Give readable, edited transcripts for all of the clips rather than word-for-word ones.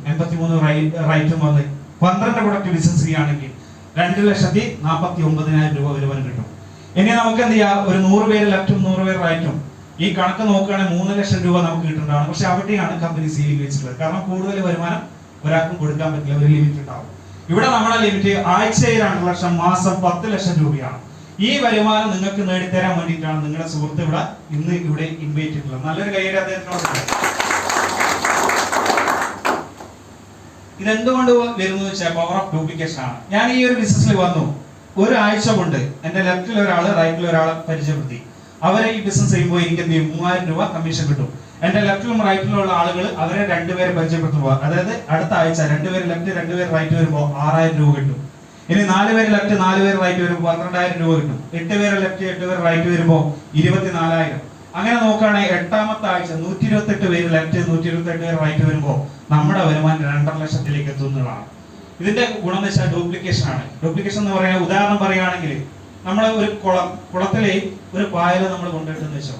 53 റൈറ്റും വന്ന് 12 product business ചെയ്യുകയാണെങ്കിൽ 2,49,000 രൂപ വരുമാനം കിട്ടും. ഇനി നമുക്ക് എന്ത് ചെയ്യാം, ഒരു 100 പേര് ലെഫ്റ്റും 100 പേര് റൈറ്റും ഈ കണക്ക് നോക്കുകയാണെങ്കിൽ 3 ലക്ഷം രൂപ നമുക്ക് കിട്ടുന്നതാണ്. പക്ഷെ അവിടെയാണ് കമ്പനി സീലിംഗ് വെച്ചിട്ടുള്ളത്. കാരണം കൂടുതൽ വരുമാനം ഒരാൾക്കും കൊടുക്കാൻ പറ്റില്ല, ഒരു ലിമിറ്റ് ഉണ്ടാവും. ഇവിടെ നമ്മുടെ ലിമിറ്റ് ആഴ്ചയിൽ 2 ലക്ഷം, മാസം 10 ലക്ഷം രൂപയാണ്. ഈ വരുമാനം നിങ്ങൾക്ക് നേടിത്തരാൻ വേണ്ടിയിട്ടാണ് നിങ്ങളുടെ സുഹൃത്ത് ഇന്ന് ഇവിടെ ഇൻവൈറ്റ് ചെയ്തിട്ടുള്ളത്. നല്ലൊരു കൈയ്യടി അദ്ദേഹത്തിനോട്. ഇതെന്തുകൊണ്ട് വരുന്നു വെച്ചാൽ പവർ ഓഫ് ഡ്യൂപ്ലിക്കേഷൻ ആണ്. ഞാൻ ഈ ഒരു ബിസിനസ്സിൽ വന്നു, ഒരാഴ്ച കൊണ്ട് എന്റെ ലെഫ്റ്റിൽ ഒരാള് റൈറ്റിൽ ഒരാളെ പരിചയപ്പെടുത്തി. അവരെ ഈ ബിസിനസ് ചെയ്യുമ്പോൾ എനിക്ക് എന്ത് ചെയ്യും, 3000 രൂപ കമ്മീഷൻ കിട്ടും. എന്റെ ലെഫ്റ്റിലും റൈറ്റിലുള്ള ആളുകൾ അവരെ 2 പേരെ പരിചയപ്പെടുത്തുമ്പോൾ, അതായത് അടുത്ത ആഴ്ച 2 പേര് ലെഫ്റ്റ് 2 പേര് റൈറ്റ് വരുമ്പോൾ 6000 രൂപ കിട്ടും. ഇനി 4 പേര് ലെഫ്റ്റ് 4 പേര് റൈറ്റ് വരുമ്പോൾ 12,000 രൂപ കിട്ടും. 8 പേര് ലെഫ്റ്റ് 8 പേര് റൈറ്റ് വരുമ്പോൾ 24,000. അങ്ങനെ നോക്കുകയാണെങ്കിൽ 8ാമത്തെ ആഴ്ച 128 പേര് ലെഫ്റ്റ് 128 പേര് റൈറ്റ് വരുമ്പോൾ നമ്മുടെ വരുമാനം 2.5 ലക്ഷത്തിലേക്ക് എത്തുന്നതാണ്. ഇതിന്റെ ഗുണം എന്ന് വെച്ചാൽ ഡ്യൂപ്ലിക്കേഷൻ ആണ്. ഡ്യൂപ്ലിക്കേഷൻ എന്ന് പറയാൻ ഉദാഹരണം പറയുകയാണെങ്കിൽ, നമ്മൾ ഒരു കുളത്തിലെ ഒരു പായൽ നമ്മൾ കൊണ്ടിട്ടെന്ന് വെച്ചോ,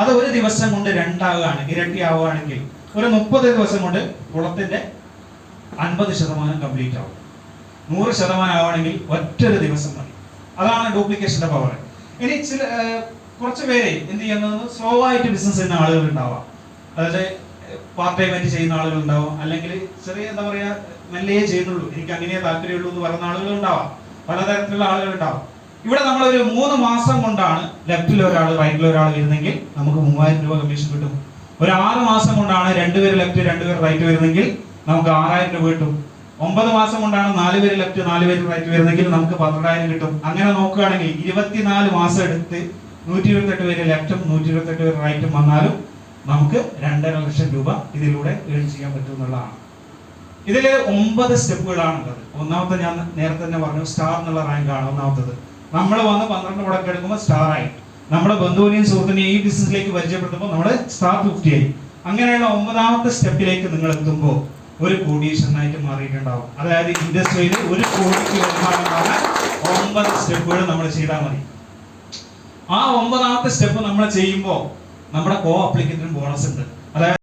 അത് ഒരു ദിവസം കൊണ്ട് 2 ആവുകയാണ്, ഇരട്ടിയാവുകയാണെങ്കിൽ ഒരു 30 ദിവസം കൊണ്ട് കുളത്തിന്റെ 50% കംപ്ലീറ്റ് ആവും. 100% ആവുകയാണെങ്കിൽ ഒറ്റൊരു ദിവസം മതി. അതാണ് ഡ്യൂപ്ലിക്കേഷന്റെ പവർ. ഇനി കുറച്ച് പേര് എന്ത് ചെയ്യുന്നത്, സ്ലോ ആയിട്ട് ബിസിനസ് ചെയ്യുന്ന ആളുകൾ ഉണ്ടാവാം. അതായത് പാർട്ട് ടൈം ആയിട്ട് ചെയ്യുന്ന ആളുകൾ ഉണ്ടാവാം, അല്ലെങ്കിൽ ചെറിയ എന്താ പറയാ മെല്ലയെ ചെയ്യുന്നുള്ളൂ, എനിക്ക് അങ്ങനെ താല്പര്യമുള്ളൂ എന്ന് പറയുന്ന ആളുകൾ ഉണ്ടാവാം. പലതരത്തിലുള്ള ആളുകൾ ഉണ്ടാവും. ഇവിടെ നമ്മൾ ഒരു 3 മാസം കൊണ്ടാണ് ലെഫ്റ്റിൽ ഒരാൾ റൈറ്റിൽ ഒരാൾ വരുന്നെങ്കിൽ നമുക്ക് 3000 രൂപ കമ്മീഷൻ കിട്ടും. ഒരു 6 മാസം കൊണ്ടാണ് 2 പേര് ലെഫ്റ്റ് 2 പേര് റൈറ്റ് വരുന്നെങ്കിൽ നമുക്ക് 6000 രൂപ കിട്ടും. 9 മാസം കൊണ്ടാണ് 4 പേര് ലെഫ്റ്റ് 4 പേര് റൈറ്റ് വരുന്നെങ്കിൽ നമുക്ക് 12,000 കിട്ടും. അങ്ങനെ നോക്കുകയാണെങ്കിൽ 24 മാസം എടുത്ത് 128 പേര് ലെഫ്റ്റും 128 പേര് റൈറ്റും വന്നാലും നമുക്ക് 2.5 ലക്ഷം രൂപ ഇതിലൂടെ ഏൺ ചെയ്യാൻ പറ്റും എന്നുള്ളതാണ്. ഇതിൽ 9 സ്റ്റെപ്പുകളാണ് ഉള്ളത്. ഒന്നാമത്തെ ഞാൻ നേരത്തെ തന്നെ പറഞ്ഞു, സ്റ്റാർ എന്നുള്ള റാങ്ക് ആണ് ഒന്നാമത്തത്. നമ്മൾ വന്ന് 12 പ്രൊഡക്റ്റ് എടുക്കുമ്പോൾ സ്റ്റാർ ആയി. നമ്മുടെ ബന്ധുവിനെയും സുഹൃത്തിനെയും ഈ ബിസിനസ്സിലേക്ക് പരിചയപ്പെടുത്തുമ്പോൾ നമ്മൾ സ്റ്റാർ 50 ആയി. അങ്ങനെയുള്ള 9ാമത്തെ സ്റ്റെപ്പിലേക്ക് നിങ്ങൾ എത്തുമ്പോൾ ഒരു കോടീശ്വരനായിട്ട് മാറിയിട്ടുണ്ടാവും. അതായത് ഇൻഡസ്ട്രിയിൽ 1 കോടിക്ക് വരുമാനമാണ് 9 സ്റ്റെപ്പുകൾ നമ്മൾ ചെയ്താൽ മതി. ആ 9ാമത്തെ സ്റ്റെപ്പ് നമ്മൾ ചെയ്യുമ്പോൾ നമ്മുടെ കോ അപ്ലിക്കന്റിന് ബോണസ് ഉണ്ട്. അതായത്